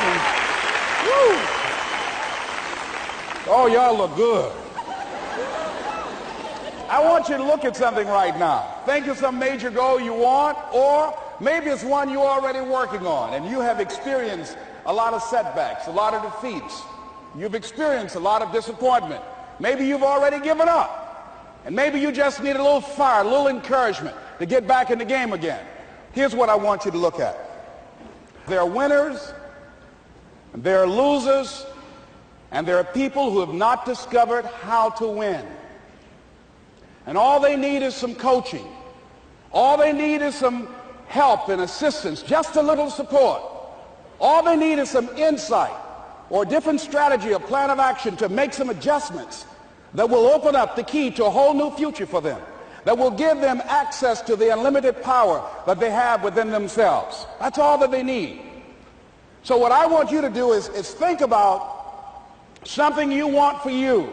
And, woo. Oh, y'all look good. I want you to look at something right now. Think of some major goal you want, or maybe it's one you're already working on and you have experienced a lot of setbacks, a lot of defeats. You've experienced a lot of disappointment. Maybe you've already given up. And maybe you just need a little fire, a little encouragement to get back in the game again. Here's what I want you to look at. There are winners, and there are losers, and there are people who have not discovered how to win. And all they need is some coaching. All they need is some help and assistance, just a little support. All they need is some insight or a different strategy, a plan of action to make some adjustments that will open up the key to a whole new future for them, that will give them access to the unlimited power that they have within themselves. That's all that they need. So what I want you to do is think about something you want for you,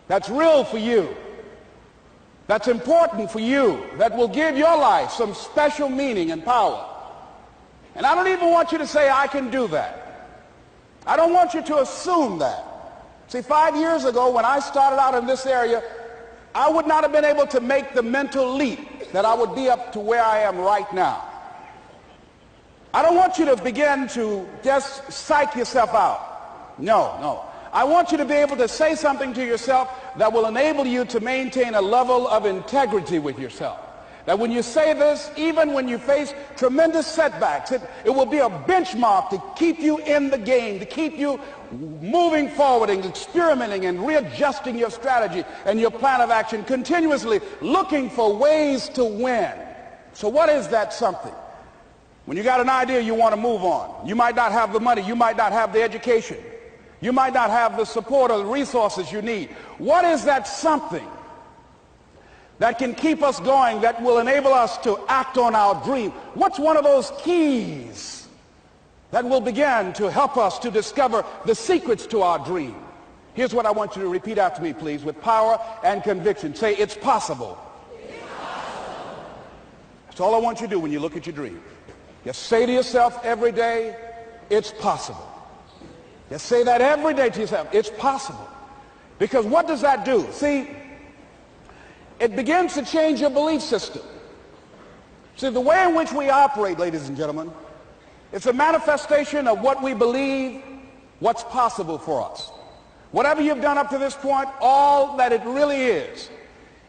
that's real for you, that's important for you, that will give your life some special meaning and power. And I don't even want you to say, I can do that. I don't want you to assume that. See, 5 years ago when I started out in this area, I would not have been able to make the mental leap that I would be up to where I am right now. I don't want you to begin to just psych yourself out. No. I want you to be able to say something to yourself that will enable you to maintain a level of integrity with yourself. That when you say this, even when you face tremendous setbacks, it will be a benchmark to keep you in the game, to keep you moving forward and experimenting and readjusting your strategy and your plan of action, continuously looking for ways to win. So what is that something? When you got an idea you want to move on, you might not have the money, you might not have the education, you might not have the support or the resources you need. What is that something that can keep us going, that will enable us to act on our dream? What's one of those keys that will begin to help us to discover the secrets to our dream? Here's what I want you to repeat after me, please, with power and conviction. Say, it's possible. It's possible. That's all I want you to do when you look at your dream. Just say to yourself every day, it's possible. Just say that every day to yourself, it's possible. Because what does that do? See, it begins to change your belief system. See, the way in which we operate, ladies and gentlemen, it's a manifestation of what we believe, what's possible for us. Whatever you've done up to this point, all that it really is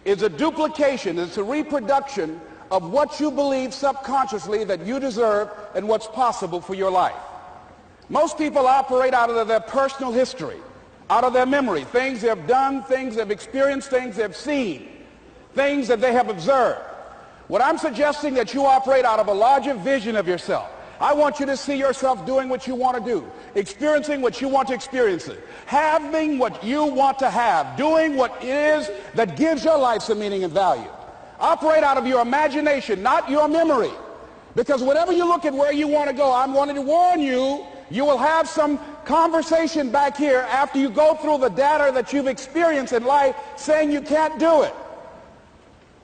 a duplication, it's a reproduction of what you believe subconsciously that you deserve and what's possible for your life. Most people operate out of their personal history, out of their memory, things they've done, things they've experienced, things they've seen, things that they have observed. What I'm suggesting that you operate out of a larger vision of yourself. I want you to see yourself doing what you want to do, experiencing what you want to experience, having what you want to have, doing what it is that gives your life some meaning and value. Operate out of your imagination, not your memory. Because whenever you look at where you want to go, I'm wanting to warn you, you will have some conversation back here after you go through the data that you've experienced in life saying you can't do it.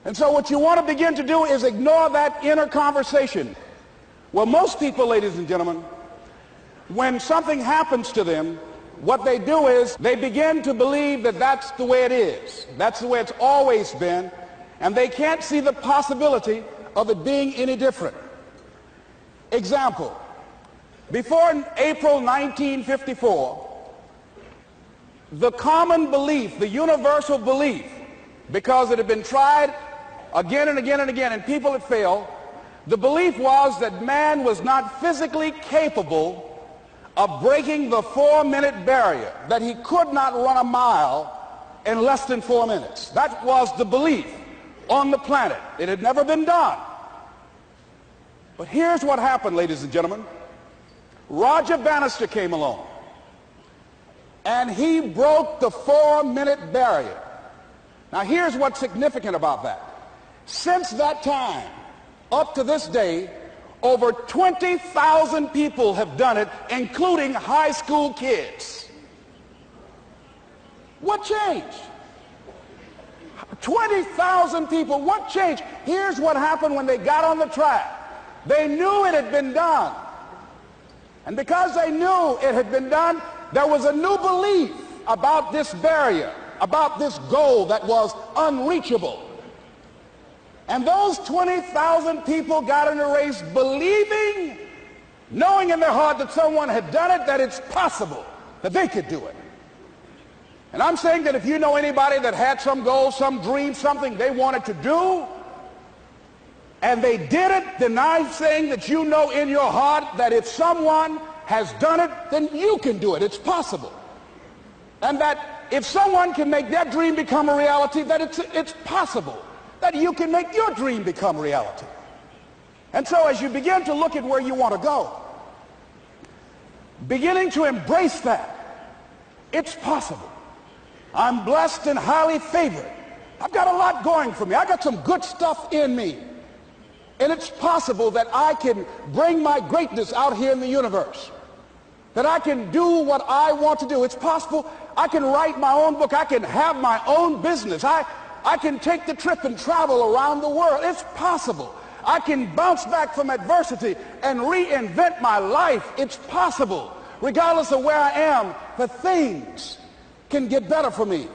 And so what you want to begin to do is ignore that inner conversation. Well, most people, ladies and gentlemen, when something happens to them, what they do is they begin to believe that that's the way it is. That's the way it's always been. And they can't see the possibility of it being any different. Example, before April 1954, the common belief, the universal belief, because it had been tried again and again and again, and people had failed, the belief was that man was not physically capable of breaking the 4-minute barrier, that he could not run a mile in less than 4 minutes. That was the belief on the planet. It had never been done. But here's what happened, ladies and gentlemen. Roger Bannister came along, and he broke the 4-minute barrier. Now here's what's significant about that. Since that time, up to this day, over 20,000 people have done it, including high school kids. What changed? 20,000 people, what changed? Here's what happened when they got on the track. They knew it had been done. And because they knew it had been done, there was a new belief about this barrier, about this goal that was unreachable. And those 20,000 people got in a race believing, knowing in their heart that someone had done it, that it's possible, that they could do it. And I'm saying that if you know anybody that had some goal, some dream, something they wanted to do, and they did it, then I'm saying that you know in your heart that if someone has done it, then you can do it. It's possible. And that if someone can make their dream become a reality, that it's possible that you can make your dream become reality. And so as you begin to look at where you want to go, beginning to embrace that, it's possible. I'm blessed and highly favored. I've got a lot going for me. I got some good stuff in me. And it's possible that I can bring my greatness out here in the universe. That I can do what I want to do. It's possible I can write my own book. I can have my own business. I can take the trip and travel around the world. It's possible. I can bounce back from adversity and reinvent my life. It's possible. Regardless of where I am, the things can get better for me.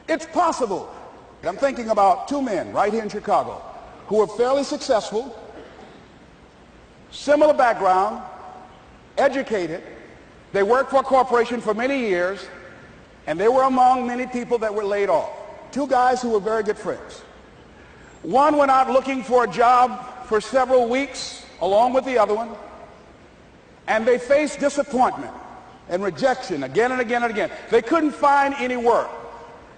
It's possible. I'm thinking about two men right here in Chicago who were fairly successful, similar background, educated. They worked for a corporation for many years, and they were among many people that were laid off. Two guys who were very good friends. One went out looking for a job for several weeks along with the other one, and they faced disappointment and rejection again and again and again. They couldn't find any work,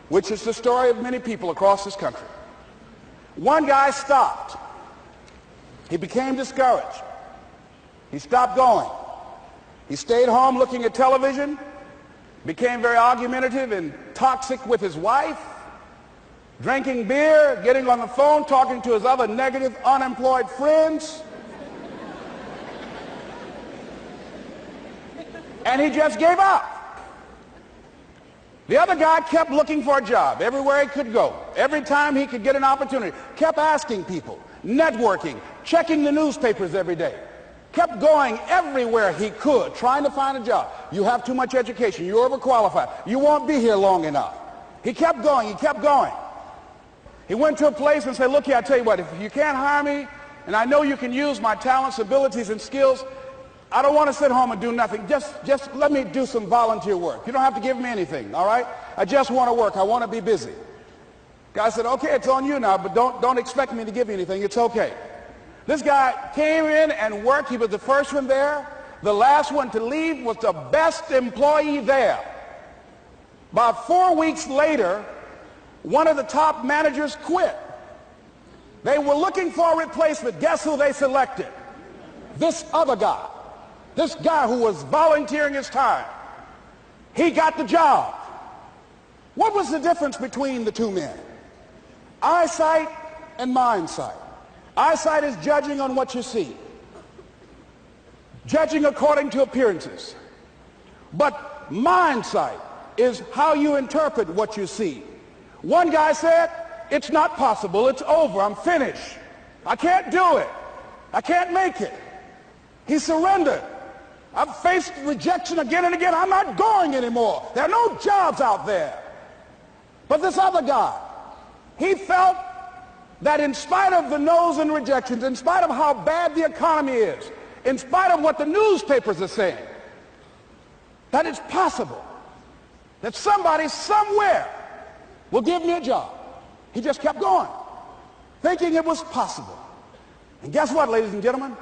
which is the story of many people across this country. One guy stopped. He became discouraged. He stopped going. He stayed home looking at television, became very argumentative and toxic with his wife, drinking beer, getting on the phone, talking to his other negative, unemployed friends. And he just gave up. The other guy kept looking for a job everywhere he could go. Every time he could get an opportunity, kept asking people, networking, checking the newspapers every day. Kept going everywhere he could, trying to find a job. You have too much education. You're overqualified. You won't be here long enough. He kept going. He kept going. He went to a place and said, look here, I tell you what, if you can't hire me, and I know you can use my talents, abilities, and skills, I don't want to sit home and do nothing. Just let me do some volunteer work. You don't have to give me anything, all right? I just want to work. I want to be busy. Guy said, okay, it's on you now, but don't expect me to give you anything. It's okay. This guy came in and worked. He was the first one there. The last one to leave was the best employee there. About 4 weeks later, one of the top managers quit. They were looking for a replacement. Guess who they selected? This other guy. This guy who was volunteering his time. He got the job. What was the difference between the two men? Eyesight and mindsight. Eyesight is judging on what you see. Judging according to appearances. But mindsight is how you interpret what you see. One guy said, it's not possible, it's over, I'm finished. I can't do it. I can't make it. He surrendered. I've faced rejection again and again. I'm not going anymore. There are no jobs out there. But this other guy, he felt that in spite of the no's and rejections, in spite of how bad the economy is, in spite of what the newspapers are saying, that it's possible that somebody somewhere will give me a job. He just kept going, thinking it was possible. And guess what, ladies and gentlemen?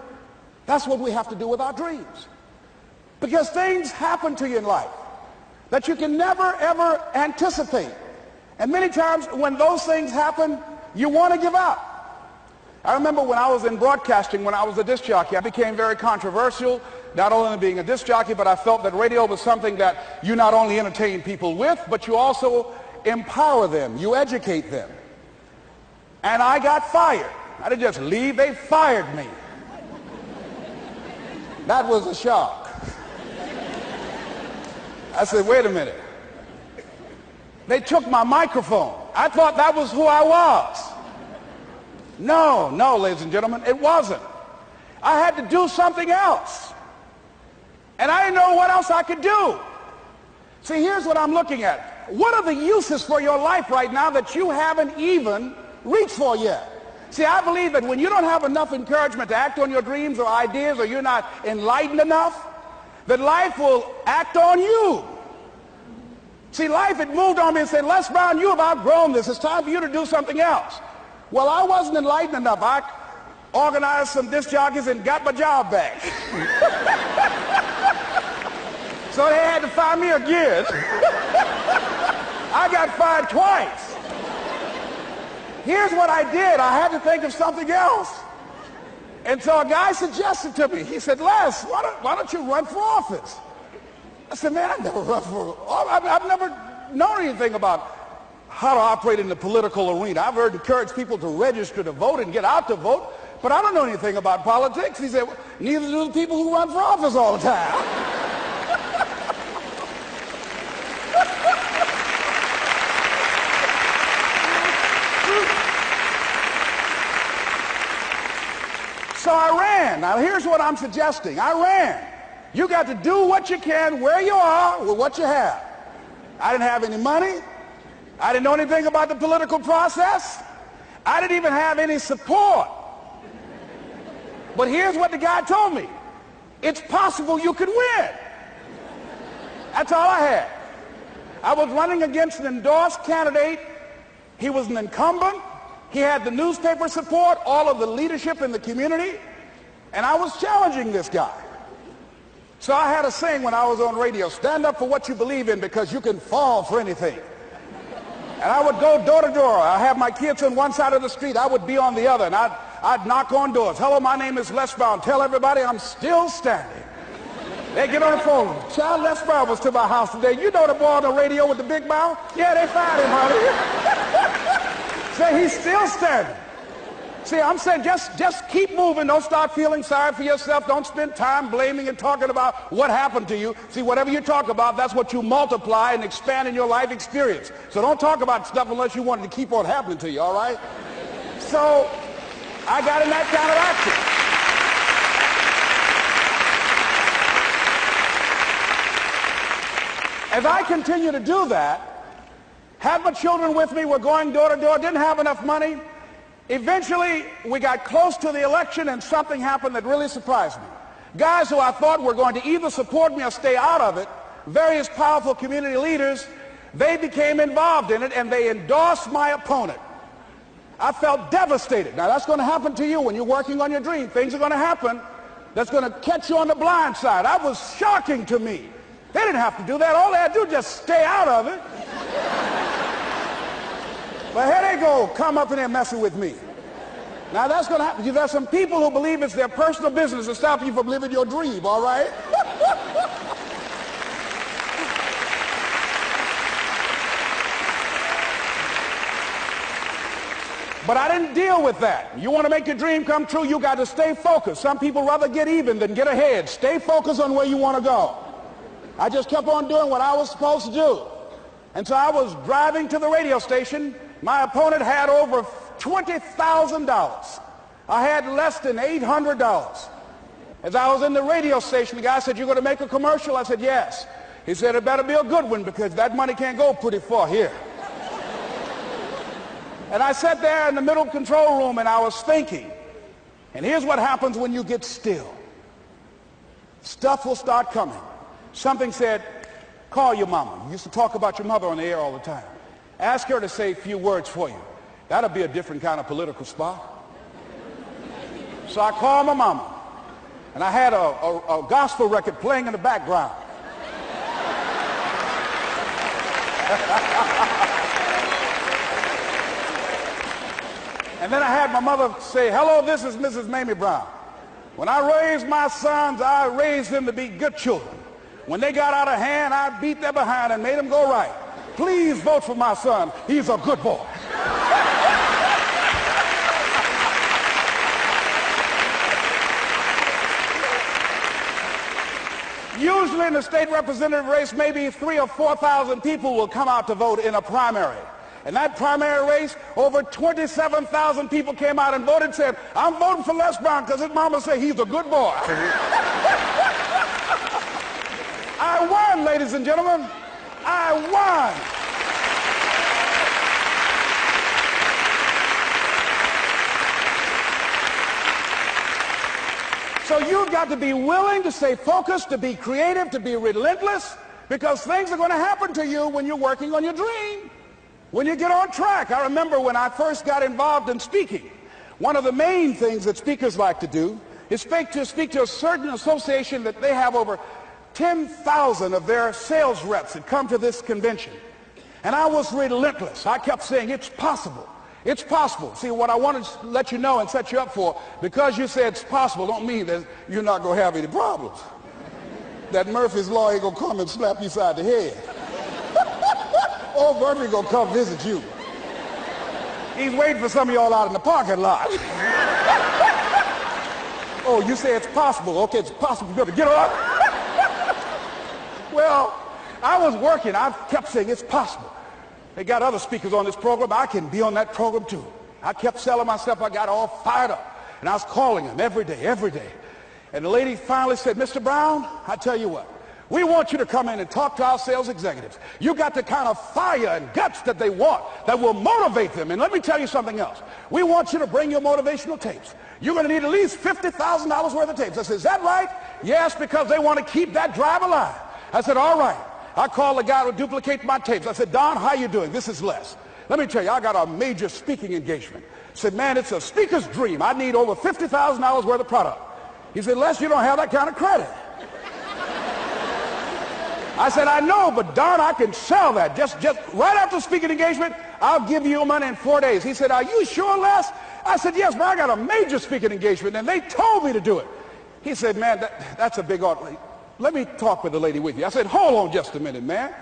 That's what we have to do with our dreams. Because things happen to you in life that you can never, ever anticipate. And many times when those things happen, you want to give up. I remember when I was in broadcasting, when I was a disc jockey, I became very controversial, not only being a disc jockey, but I felt that radio was something that you not only entertain people with, but you also empower them, you educate them. And I got fired. I didn't just leave, they fired me. That was a shock. I said, wait a minute. They took my microphone. I thought that was who I was. No, ladies and gentlemen, it wasn't. I had to do something else. And I didn't know what else I could do. See, here's what I'm looking at. What are the uses for your life right now that you haven't even reached for yet? See, I believe that when you don't have enough encouragement to act on your dreams or ideas, or you're not enlightened enough, that life will act on you. See, life had moved on me and said, Les Brown, you have outgrown this. It's time for you to do something else. Well, I wasn't enlightened enough. I organized some disc jockeys and got my job back. So they had to fire me again. I got fired twice. Here's what I did. I had to think of something else. And so a guy suggested to me, he said, Les, why don't you run for office? I said, man, I've never run for office. I've never known anything about how to operate in the political arena. I've heard encourage people to register to vote and get out to vote, but I don't know anything about politics. He said, well, neither do the people who run for office all the time. So I ran. Now here's what I'm suggesting. I ran. You got to do what you can where you are with what you have. I didn't have any money. I didn't know anything about the political process. I didn't even have any support. But here's what the guy told me. It's possible you could win. That's all I had. I was running against an endorsed candidate. He was an incumbent. He had the newspaper support, all of the leadership in the community, and I was challenging this guy. So I had a saying when I was on radio, stand up for what you believe in because you can fall for anything. And I would go door to door. I have my kids on one side of the street. I would be on the other, and I'd knock on doors. Hello, my name is Les Brown. Tell everybody I'm still standing. They get on the phone. Child, Les Brown was to my house today. You know the boy on the radio with the big mouth? Yeah, they fired him, honey. Say he's still standing. See, I'm saying just keep moving. Don't start feeling sorry for yourself. Don't spend time blaming and talking about what happened to you. See, whatever you talk about, that's what you multiply and expand in your life experience. So don't talk about stuff unless you want it to keep on happening to you, all right? So I got in that kind of action. As I continue to do that, had my children with me, were going door to door, didn't have enough money. Eventually, we got close to the election and something happened that really surprised me. Guys who I thought were going to either support me or stay out of it, various powerful community leaders, they became involved in it and they endorsed my opponent. I felt devastated. Now that's going to happen to you when you're working on your dream. Things are going to happen that's going to catch you on the blind side. That was shocking to me. They didn't have to do that. All they had to do was just stay out of it. But here they go, come up in there messing with me. Now that's going to happen. There's some people who believe it's their personal business to stop you from living your dream, all right? But I didn't deal with that. You want to make your dream come true, you got to stay focused. Some people rather get even than get ahead. Stay focused on where you want to go. I just kept on doing what I was supposed to do. And so I was driving to the radio station. My opponent had over $20,000. I had less than $800. As I was in the radio station, the guy said, "You're going to make a commercial?" I said, "Yes." He said, "It better be a good one because that money can't go pretty far here." And I sat there in the middle control room and I was thinking. And here's what happens when you get still. Stuff will start coming. Something said, "Call your mama." You used to talk about your mother on the air all the time. Ask her to say a few words for you. That'll be a different kind of political spot. So I called my mama, and I had a gospel record playing in the background. And then I had my mother say, "Hello, this is Mrs. Mamie Brown. When I raised my sons, I raised them to be good children. When they got out of hand, I beat their behind and made them go right. Please vote for my son. He's a good boy." Usually in the state representative race, maybe 3,000 or 4,000 people will come out to vote in a primary. In that primary race, over 27,000 people came out and voted and said, "I'm voting for Les Brown because his mama said he's a good boy." I won, ladies and gentlemen. I won. So you've got to be willing to stay focused, to be creative, to be relentless, because things are going to happen to you when you're working on your dream, when you get on track. I remember when I first got involved in speaking, one of the main things that speakers like to do is speak to a certain association that they have over 10,000 of their sales reps that come to this convention. And I was relentless. I kept saying, it's possible. It's possible. See, what I wanted to let you know and set you up for, because you said it's possible, don't mean that you're not going to have any problems. That Murphy's Law ain't going to come and slap you side the head. Oh, Murphy going to come visit you. He's waiting for some of y'all out in the parking lot. Oh, you say it's possible. Okay, it's possible. You better get up. Well, I was working. I kept saying it's possible. They got other speakers on this program. I can be on that program too. I kept selling myself. I got all fired up. And I was calling them every day, every day. And the lady finally said, Mr. Brown, I tell you what, we want you to come in and talk to our sales executives. You got the kind of fire and guts that they want, that will motivate them. And let me tell you something else. We want you to bring your motivational tapes. You're going to need at least $50,000 worth of tapes. I said, is that right? Yes, because they want to keep that drive alive. I said, all right. I called the guy who duplicated my tapes. I said, Don, how you doing? This is Les. Let me tell you, I got a major speaking engagement. I said, man, it's a speaker's dream. I need over $50,000 worth of product. He said, Les, you don't have that kind of credit. I said, I know, but Don, I can sell that. Just right after the speaking engagement, I'll give you your money in 4 days. He said, are you sure, Les? I said, yes, man, I got a major speaking engagement, and they told me to do it. He said, man, that's a big order. Let me talk with the lady with you. I said, hold on just a minute, man.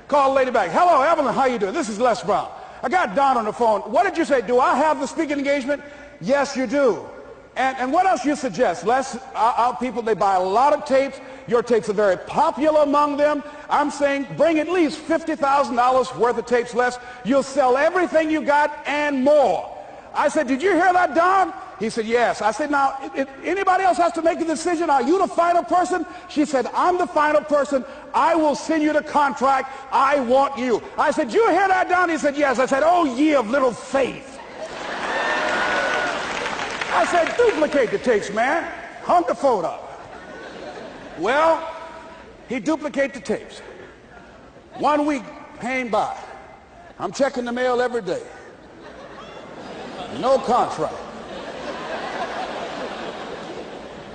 Call the lady back. Hello, Evelyn, how you doing? This is Les Brown. I got Don on the phone. What did you say? Do I have the speaking engagement? Yes, you do. And what else you suggest? Les, our people, they buy a lot of tapes. Your tapes are very popular among them. I'm saying bring at least $50,000 worth of tapes, Les. You'll sell everything you got and more. I said, did you hear that, Don? He said, yes. I said, now, if anybody else has to make a decision, are you the final person? She said, I'm the final person. I will send you the contract. I want you. I said, you hear that, Don? He said, yes. I said, oh, ye of little faith. I said, duplicate the tapes, man. Hung the phone up. Well, he duplicated the tapes. 1 week came by. I'm checking the mail every day. No contract.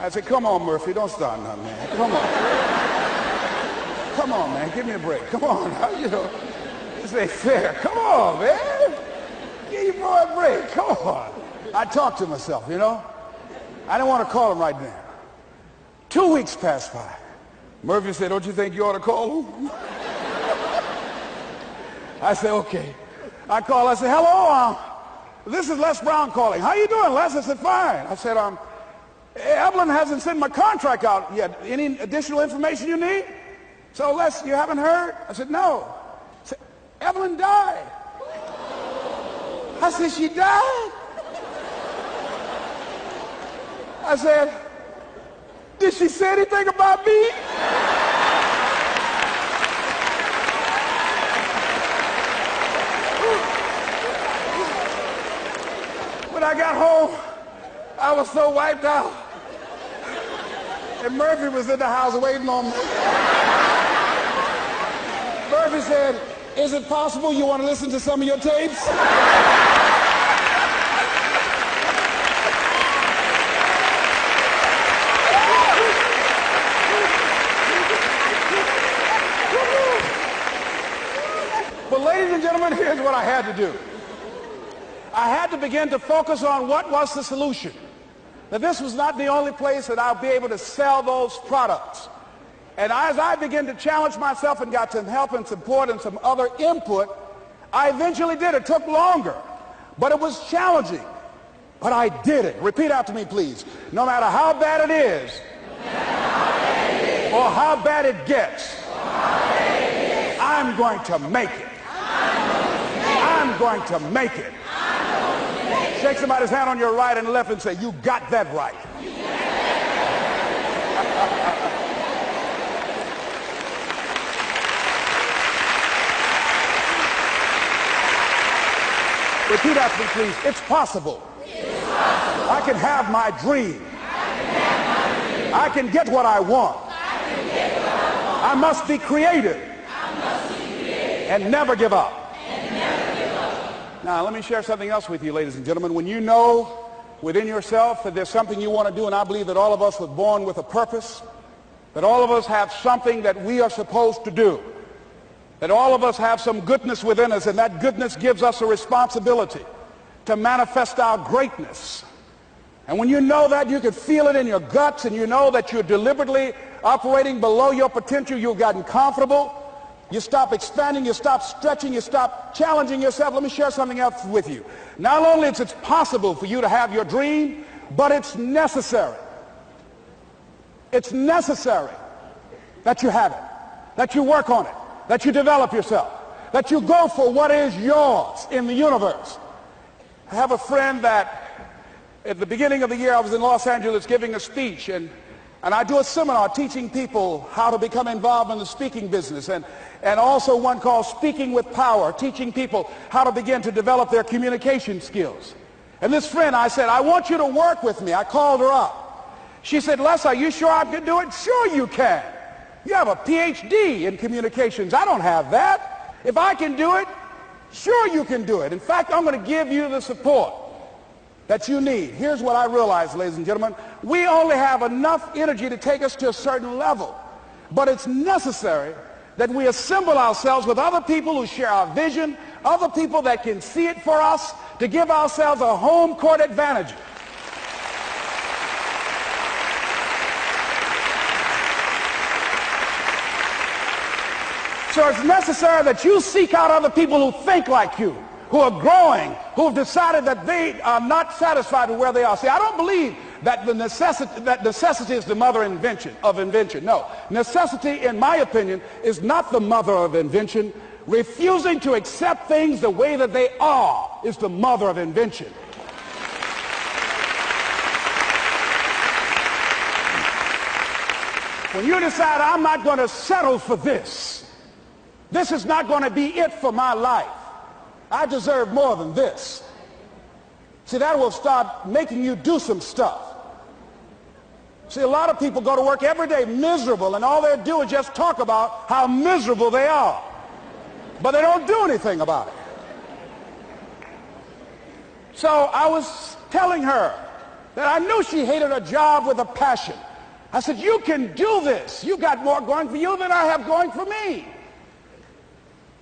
I said, come on, Murphy, don't start nothing, man. Come on. Come on, man, give me a break. Come on, you know, this ain't fair. Come on, man. Give your boy a break. Come on. I talked to myself, you know. I didn't want to call him right now. 2 weeks passed by. Murphy said, don't you think you ought to call him? I said, okay. I called. I said, hello, this is Les Brown calling. How you doing, Les? I said, fine. I said, Evelyn hasn't sent my contract out yet. Any additional information you need? So, Les, you haven't heard? I said, no. I said, Evelyn died. I said, she died? I said, did she say anything about me? When I got home, I was so wiped out. And Murphy was in the house waiting on me. Murphy said, is it possible you want to listen to some of your tapes? But ladies and gentlemen, here's what I had to do. I had to begin to focus on what was the solution. That this was not the only place that I'll be able to sell those products. And as I began to challenge myself and got some help and support and some other input, I eventually did. It took longer, but it was challenging. But I did it. Repeat after me, please. No matter how bad it is, or how bad it gets, I'm going to make it. I'm going to make it. Shake somebody's hand on your right and left and say, you got that right. Repeat after me, please. It's possible. It's possible. I can have my dream. I can get what I want. I must be creative. And never give up. Now, let me share something else with you, ladies and gentlemen. When you know within yourself that there's something you want to do, and I believe that all of us were born with a purpose, that all of us have something that we are supposed to do, that all of us have some goodness within us, and that goodness gives us a responsibility to manifest our greatness. And when you know that, you can feel it in your guts, and you know that you're deliberately operating below your potential. You've gotten comfortable. You stop expanding. You stop stretching. You stop challenging yourself. Let me share something else with you. Not only is it possible for you to have your dream, but it's necessary. It's necessary that you have it, that you work on it, that you develop yourself, that you go for what is yours in the universe. I have a friend that at the beginning of the year I was in Los Angeles giving a speech, and I do a seminar teaching people how to become involved in the speaking business, and also one called Speaking with Power, teaching people how to begin to develop their communication skills. And this friend, I said, I want you to work with me. I called her up. She said, Les, are you sure I can do it? Sure you can. You have a PhD in communications. I don't have that. If I can do it, sure you can do it. In fact, I'm going to give you the support that you need. Here's what I realize, ladies and gentlemen. We only have enough energy to take us to a certain level. But it's necessary that we assemble ourselves with other people who share our vision, other people that can see it for us, to give ourselves a home court advantage. So it's necessary that you seek out other people who think like you, who are growing, who have decided that they are not satisfied with where they are. See, I don't believe that necessity is the mother of invention. No, necessity, in my opinion, is not the mother of invention. Refusing to accept things the way that they are is the mother of invention. When you decide, I'm not going to settle for this, this is not going to be it for my life, I deserve more than this. See, that will start making you do some stuff. See, a lot of people go to work every day miserable, and all they do is just talk about how miserable they are. But they don't do anything about it. So I was telling her that I knew she hated her job with a passion. I said, you can do this. You got more going for you than I have going for me.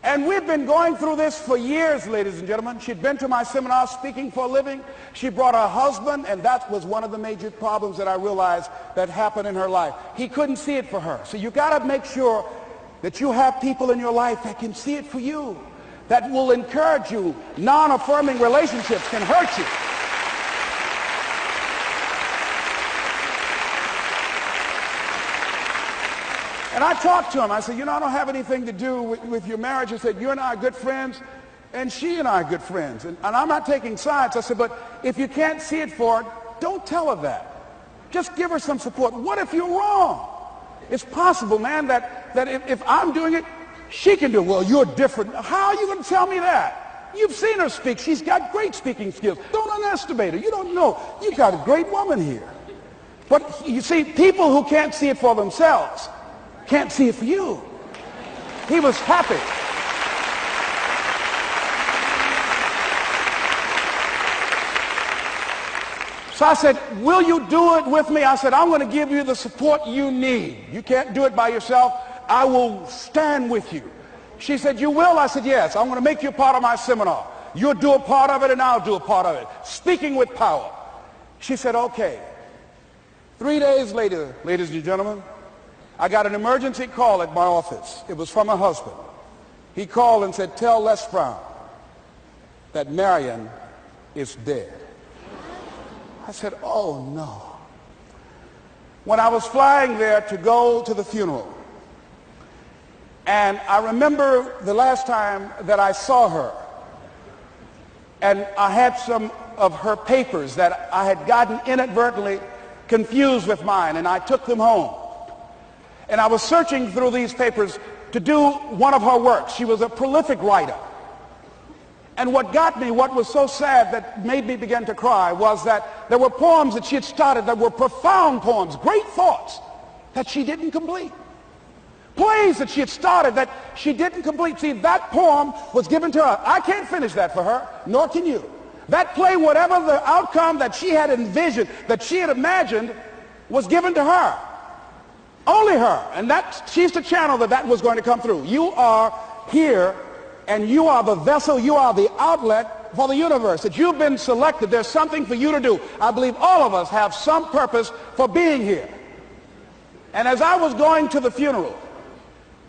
And we've been going through this for years, ladies and gentlemen. She'd been to my seminar speaking for a living. She brought her husband, and that was one of the major problems that I realized that happened in her life. He couldn't see it for her. So you got to make sure that you have people in your life that can see it for you, that will encourage you. Non-affirming relationships can hurt you. And I talked to him. I said, you know, I don't have anything to do with your marriage. He said, you and I are good friends, and she and I are good friends. And I'm not taking sides. I said, but if you can't see it for her, don't tell her that. Just give her some support. What if you're wrong? It's possible, man, that if I'm doing it, she can do it. Well, you're different. How are you going to tell me that? You've seen her speak. She's got great speaking skills. Don't underestimate her. You don't know. You got a great woman here. But you see, people who can't see it for themselves can't see it for you. He was happy. So I said, will you do it with me? I said, I'm going to give you the support you need. You can't do it by yourself. I will stand with you. She said, you will? I said, yes. I'm going to make you a part of my seminar. You'll do a part of it, and I'll do a part of it. Speaking with Power. She said, okay. 3 days later, ladies and gentlemen, I got an emergency call at my office. It was from her husband. He called and said, tell Les Brown that Marion is dead. I said, oh no. When I was flying there to go to the funeral, and I remember the last time that I saw her, and I had some of her papers that I had gotten inadvertently confused with mine, and I took them home. And I was searching through these papers to do one of her works. She was a prolific writer. And what got me, what was so sad that made me begin to cry, was that there were poems that she had started that were profound poems, great thoughts that she didn't complete. Plays that she had started that she didn't complete. See, that poem was given to her. I can't finish that for her, nor can you. That play, whatever the outcome that she had envisioned, that she had imagined, was given to her. Only her. And she's the channel that was going to come through. You are here, and you are the vessel, you are the outlet for the universe. That you've been selected. There's something for you to do. I believe all of us have some purpose for being here. And as I was going to the funeral,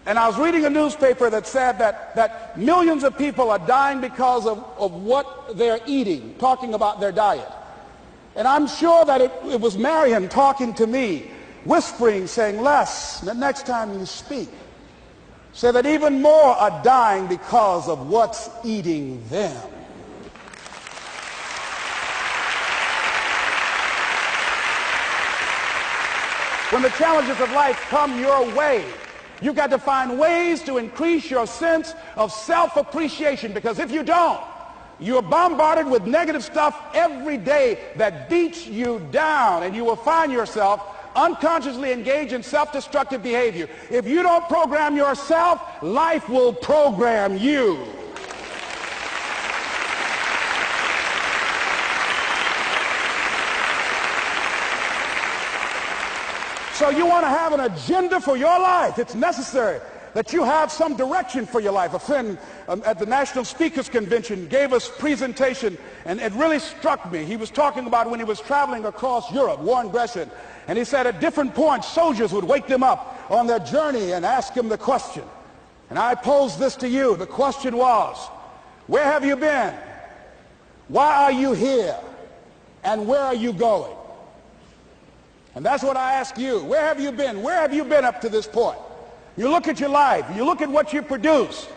and I was reading a newspaper that said that millions of people are dying because of what they're eating, talking about their diet. And I'm sure that it was Marion talking to me, whispering, saying, Les, the next time you speak, say that even more are dying because of what's eating them. When the challenges of life come your way, you've got to find ways to increase your sense of self-appreciation, because if you don't, you're bombarded with negative stuff every day that beats you down, and you will find yourself unconsciously engaged in self-destructive behavior. If you don't program yourself, life will program you. So you want to have an agenda for your life. It's necessary that you have some direction for your life. A friend at the National Speakers Convention gave us a presentation, and it really struck me. He was talking about when he was traveling across Europe, Warren Gresham, and he said at different points soldiers would wake them up on their journey and ask him the question. And I posed this to you. The question was, where have you been? Why are you here? And where are you going? And that's what I ask you. Where have you been? Where have you been up to this point? You look at your life. You look at what you produce.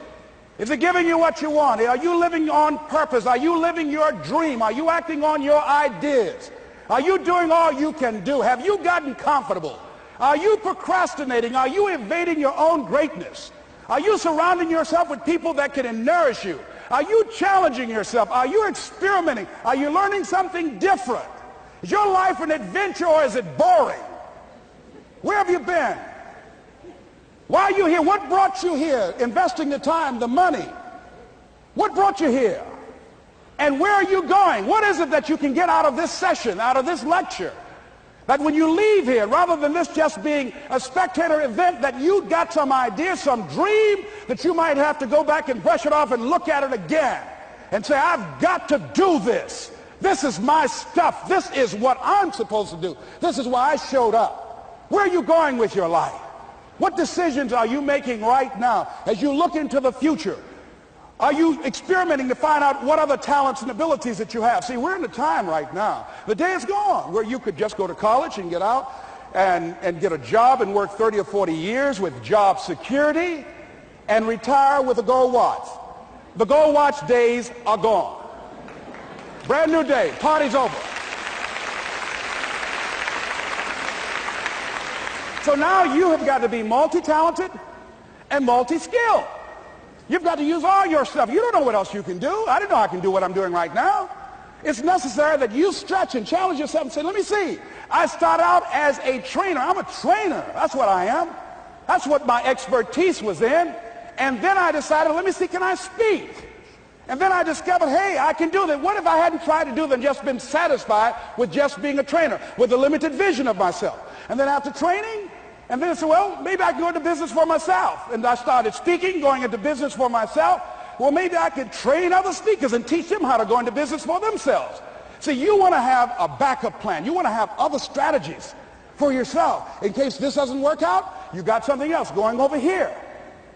Is it giving you what you want? Are you living on purpose? Are you living your dream? Are you acting on your ideas? Are you doing all you can do? Have you gotten comfortable? Are you procrastinating? Are you evading your own greatness? Are you surrounding yourself with people that can nourish you? Are you challenging yourself? Are you experimenting? Are you learning something different? Is your life an adventure, or is it boring? Where have you been? Why are you here? What brought you here? Investing the time, the money. What brought you here? And where are you going? What is it that you can get out of this session, out of this lecture? That when you leave here, rather than this just being a spectator event, that you got some idea, some dream, that you might have to go back and brush it off and look at it again and say, I've got to do this. This is my stuff. This is what I'm supposed to do. This is why I showed up. Where are you going with your life? What decisions are you making right now as you look into the future? Are you experimenting to find out what other talents and abilities that you have? See, we're in a time right now. The day is gone where you could just go to college and get out and get a job and work 30 or 40 years with job security and retire with a gold watch. The gold watch days are gone. Brand new day. Party's over. So now you have got to be multi-talented and multi-skilled. You've got to use all your stuff. You don't know what else you can do. I didn't know I can do what I'm doing right now. It's necessary that you stretch and challenge yourself and say, let me see. I started out as a trainer. I'm a trainer. That's what I am. That's what my expertise was in. And then I decided, let me see, can I speak? And then I discovered, hey, I can do that. What if I hadn't tried to do that and just been satisfied with just being a trainer, with a limited vision of myself? And then after training, and then I said, well, maybe I can go into business for myself. And I started speaking, going into business for myself. Well, maybe I could train other speakers and teach them how to go into business for themselves. See, you want to have a backup plan. You want to have other strategies for yourself. In case this doesn't work out, you got something else going over here.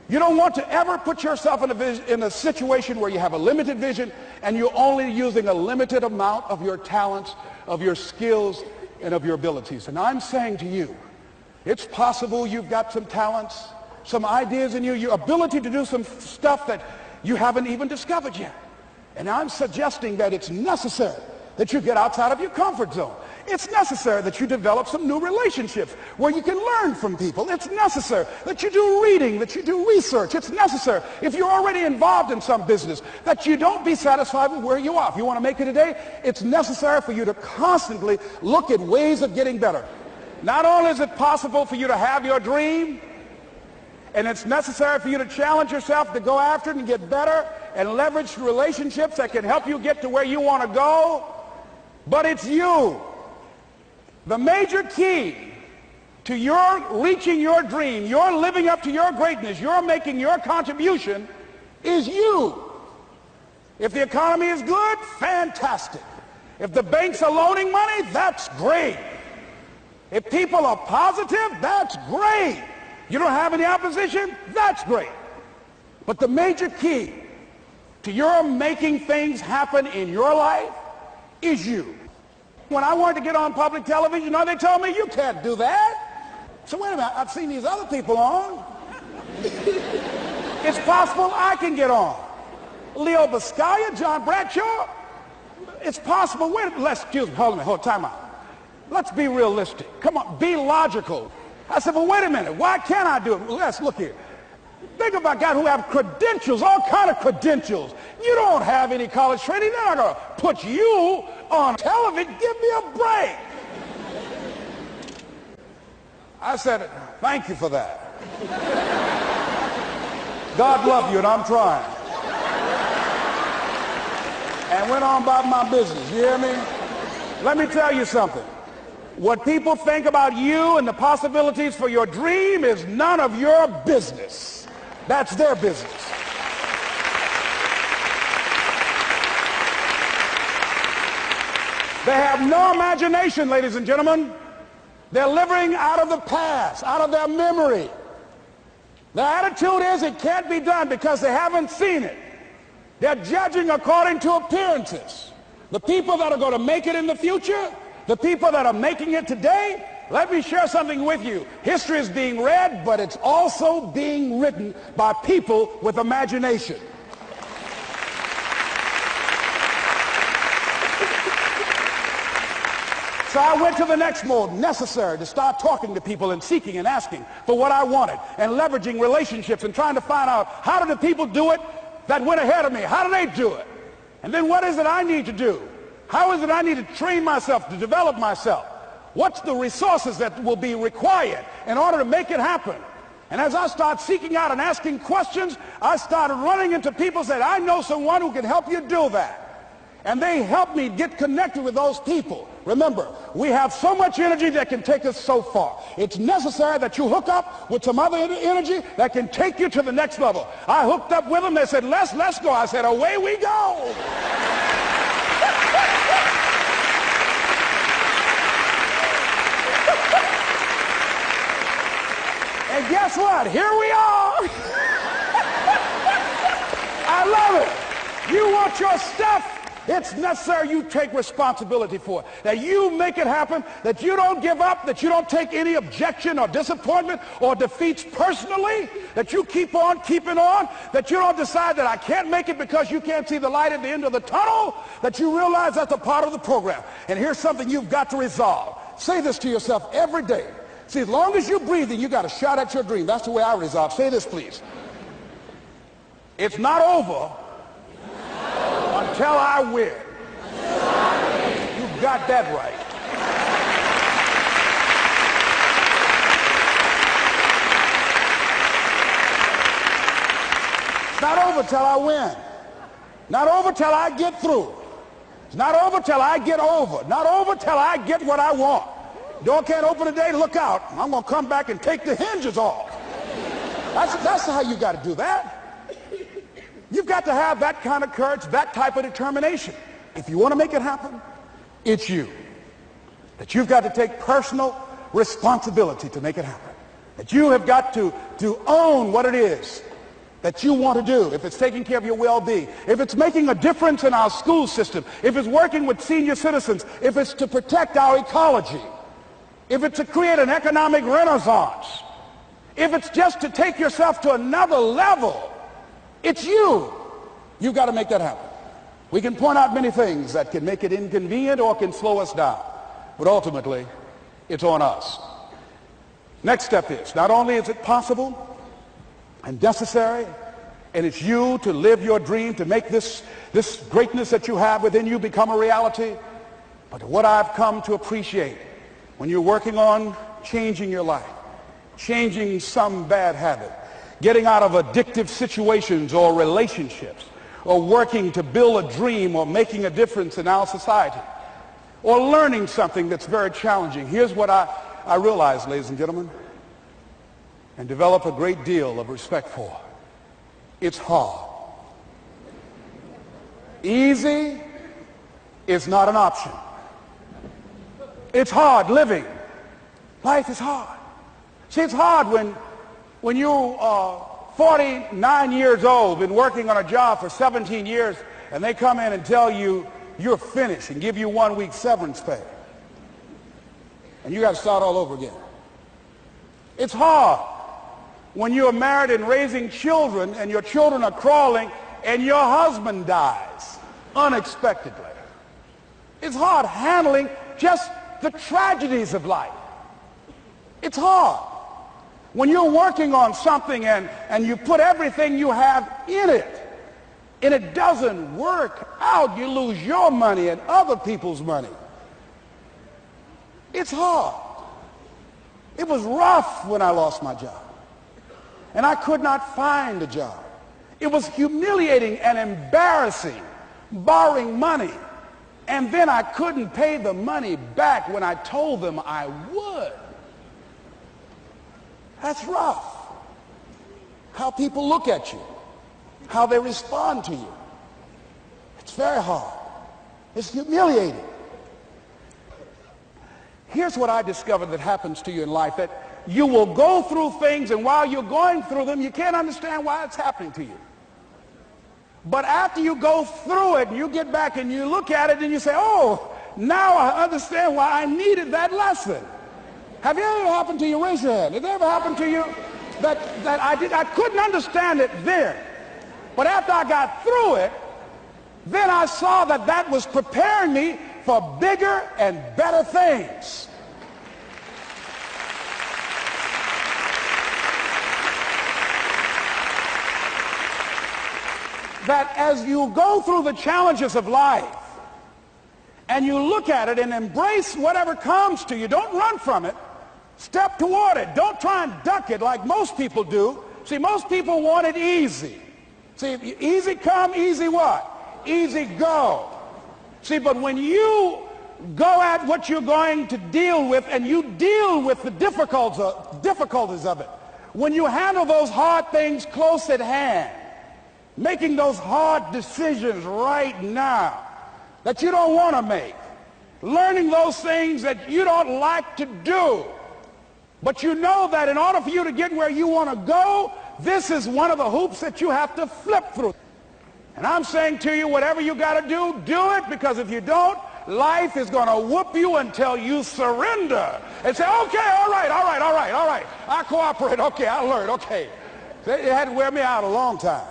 You don't want to ever put yourself in a situation where you have a limited vision and you're only using a limited amount of your talents, of your skills, and of your abilities. And I'm saying to you, it's possible you've got some talents, some ideas in you, your ability to do some stuff that you haven't even discovered yet. And I'm suggesting that it's necessary that you get outside of your comfort zone. It's necessary that you develop some new relationships where you can learn from people. It's necessary that you do reading, that you do research. It's necessary, if you're already involved in some business, that you don't be satisfied with where you are. If you want to make it today, it's necessary for you to constantly look at ways of getting better. Not only is it possible for you to have your dream, and it's necessary for you to challenge yourself to go after it and get better and leverage relationships that can help you get to where you want to go, but it's you. The major key to your reaching your dream, your living up to your greatness, your making your contribution is you. If the economy is good, fantastic. If the banks are loaning money, that's great. If people are positive, that's great. You don't have any opposition, that's great. But the major key to your making things happen in your life is you. When I wanted to get on public television, you know, they told me, you can't do that. So wait a minute, I've seen these other people on. It's possible I can get on. Leo Biscaya, John Bradshaw, it's possible. Wait, excuse me, hold on, time out. Let's be realistic. Come on, be logical. I said, well, wait a minute, why can't I do it? Well, let's look here. Think about guys who have credentials, all kind of credentials. You don't have any college training. They're not going to put you on television. Give me a break. I said, thank you for that. God love you, and I'm trying. And went on about my business. You hear me? Let me tell you something. What people think about you and the possibilities for your dream is none of your business. That's their business. They have no imagination, ladies and gentlemen. They're living out of the past, out of their memory. Their attitude is it can't be done because they haven't seen it. They're judging according to appearances. The people that are going to make it in the future, the people that are making it today, let me share something with you. History is being read, but it's also being written by people with imagination. So I went to the next mode, necessary to start talking to people and seeking and asking for what I wanted and leveraging relationships and trying to find out how did the people do it that went ahead of me? How do they do it? And then what is it I need to do? How is it I need to train myself, to develop myself? What's the resources that will be required in order to make it happen? And as I start seeking out and asking questions, I started running into people saying, I know someone who can help you do that. And they helped me get connected with those people. Remember, we have so much energy that can take us so far. It's necessary that you hook up with some other energy that can take you to the next level. I hooked up with them. They said, let's go. I said, away we go. And guess what? Here we are. I love it. You want your stuff? It's necessary you take responsibility for it, that you make it happen, that you don't give up, that you don't take any objection or disappointment or defeats personally, that you keep on keeping on, that you don't decide that I can't make it because you can't see the light at the end of the tunnel, that you realize that's a part of the program. And here's something you've got to resolve. Say this to yourself every day. See, as long as you're breathing, you got a shot at your dream. That's the way I resolve. Say this, please. It's not over until I win. You got that right. It's not over till I win. Not over till I get through. It's not over till I get over. Not over till I get what I want. Door can't open today, look out. I'm going to come back and take the hinges off. That's how you got to do that. You've got to have that kind of courage, that type of determination. If you want to make it happen, it's you. That you've got to take personal responsibility to make it happen. That you have got to own what it is that you want to do. If it's taking care of your well-being, if it's making a difference in our school system, if it's working with senior citizens, if it's to protect our ecology, if it's to create an economic renaissance, if it's just to take yourself to another level, it's you. You've got to make that happen. We can point out many things that can make it inconvenient or can slow us down. but ultimately, it's on us. Next step is, not only is it possible and necessary, and it's you to live your dream, to make this greatness that you have within you become a reality, but what I've come to appreciate when you're working on changing your life, changing some bad habit, getting out of addictive situations or relationships, or working to build a dream or making a difference in our society, or learning something that's very challenging. Here's what I realize, ladies and gentlemen, and develop a great deal of respect for. It's hard. Easy is not an option. It's hard living. Life is hard. See, it's hard when you are 49 years old, been working on a job for 17 years, and they come in and tell you you're finished and give you 1 week severance pay. And you got to start all over again. It's hard when you're married and raising children and your children are crawling and your husband dies unexpectedly. It's hard handling just the tragedies of life. It's hard when you're working on something and you put everything you have in it and it doesn't work out. You lose your money and other people's money. It's hard. It was rough when I lost my job and I could not find a job. It was humiliating and embarrassing, borrowing money, and then I couldn't pay the money back when I told them I would. That's rough. How people look at you, how they respond to you. It's very hard. It's humiliating. Here's what I discovered that happens to you in life, that you will go through things, and while you're going through them, you can't understand why it's happening to you. But after you go through it and you get back and you look at it and you say, oh, now I understand why I needed that lesson. Have you ever happened to you? Raise your hand. Has it ever happened to you that I couldn't understand it then, but after I got through it, then I saw that that was preparing me for bigger and better things. That as you go through the challenges of life and you look at it and embrace whatever comes to you, don't run from it. Step toward it. Don't try and duck it like most people do. See, most people want it easy. See, easy come, easy what? Easy go. See, but when you go at what you're going to deal with and you deal with the difficulties of it, when you handle those hard things close at hand, making those hard decisions right now that you don't want to make, learning those things that you don't like to do, but you know that in order for you to get where you want to go, this is one of the hoops that you have to flip through. And I'm saying to you, whatever you got to do it, because if you don't, life is going to whoop you until you surrender and say, okay, all right, I cooperate, okay, I learned, okay. It had to wear me out a long time.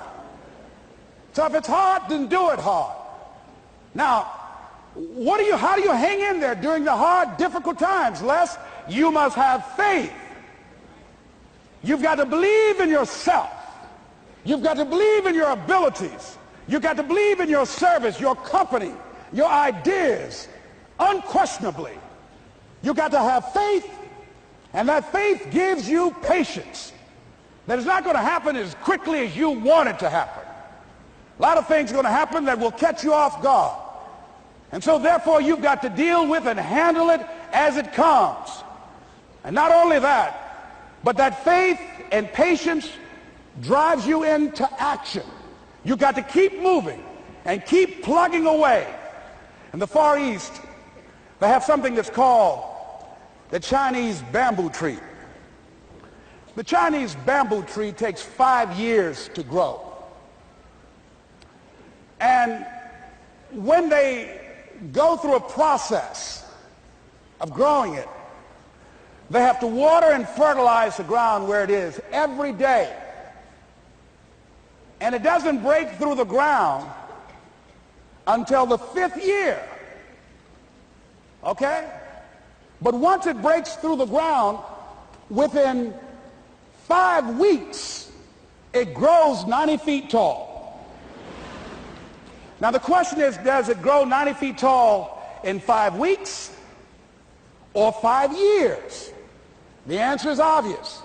So if it's hard, then do it hard. Now, how do you hang in there during the hard, difficult times? Les, you must have faith. You've got to believe in yourself. You've got to believe in your abilities. You've got to believe in your service, your company, your ideas, unquestionably. You've got to have faith, and that faith gives you patience. That it's not going to happen as quickly as you want it to happen. A lot of things are going to happen that will catch you off guard. And so therefore you've got to deal with and handle it as it comes. And not only that, but that faith and patience drives you into action. You've got to keep moving and keep plugging away. In the Far East, they have something that's called the Chinese bamboo tree. The Chinese bamboo tree takes 5 years to grow. And when they go through a process of growing it, they have to water and fertilize the ground where it is every day. And it doesn't break through the ground until the 5th year. Okay? But once it breaks through the ground, within 5 weeks, it grows 90 feet tall. Now the question is, does it grow 90 feet tall in 5 weeks or 5 years? The answer is obvious.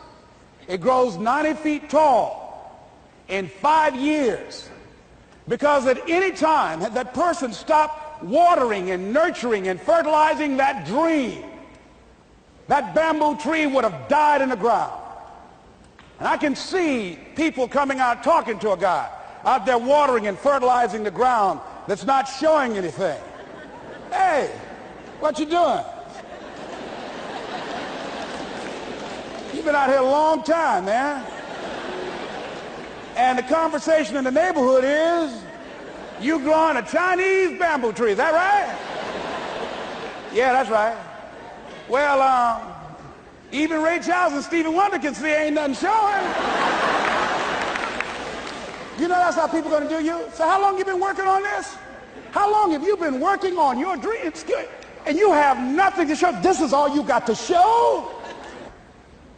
It grows 90 feet tall in 5 years. Because at any time, had that person stopped watering and nurturing and fertilizing that dream, that bamboo tree would have died in the ground. And I can see people coming out talking to a guy out there watering and fertilizing the ground that's not showing anything. Hey, what you doing? You've been out here a long time, man. And the conversation in the neighborhood is, you growing a Chinese bamboo tree, is that right? Yeah, that's right. Well, even Ray Charles and Stevie Wonder can see ain't nothing showing. You know that's how people are going to do you? So how long you been working on this? How long have you been working on your dreams? And you have nothing to show. This is all you got to show?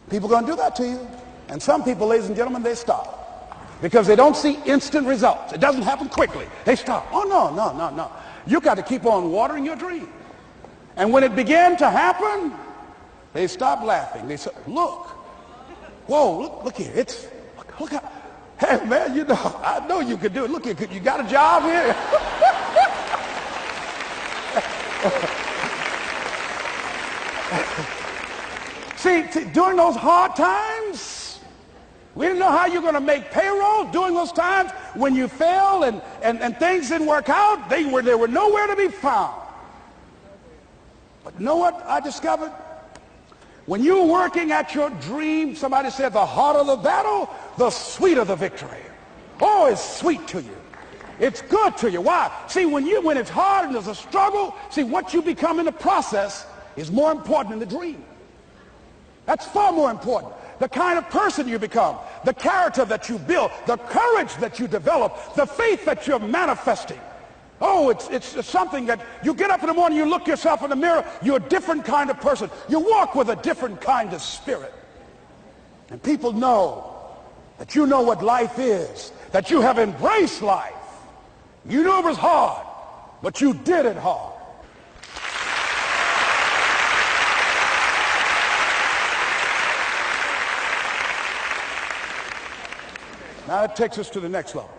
People are going to do that to you. And some people, ladies and gentlemen, they stop. Because they don't see instant results. It doesn't happen quickly. They stop. Oh, no. You got to keep on watering your dream. And when it began to happen, they stopped laughing. They said, look. Whoa, look here. Look how, hey, man, you know, I know you could do it. Look here, you got a job here? See, during those hard times, we didn't know how you're going to make payroll. During those times when you failed and things didn't work out, they were nowhere to be found. But you know what I discovered? When you're working at your dream, somebody said the harder the battle, the sweeter the victory. Oh, it's sweet to you. It's good to you. Why? See, when it's hard and there's a struggle, see, what you become in the process is more important than the dream. That's far more important. The kind of person you become, the character that you build, the courage that you develop, the faith that you're manifesting. Oh, it's something that you get up in the morning, you look yourself in the mirror, you're a different kind of person. You walk with a different kind of spirit. And people know that you know what life is, that you have embraced life. You knew it was hard, but you did it hard. Now that takes us to the next level.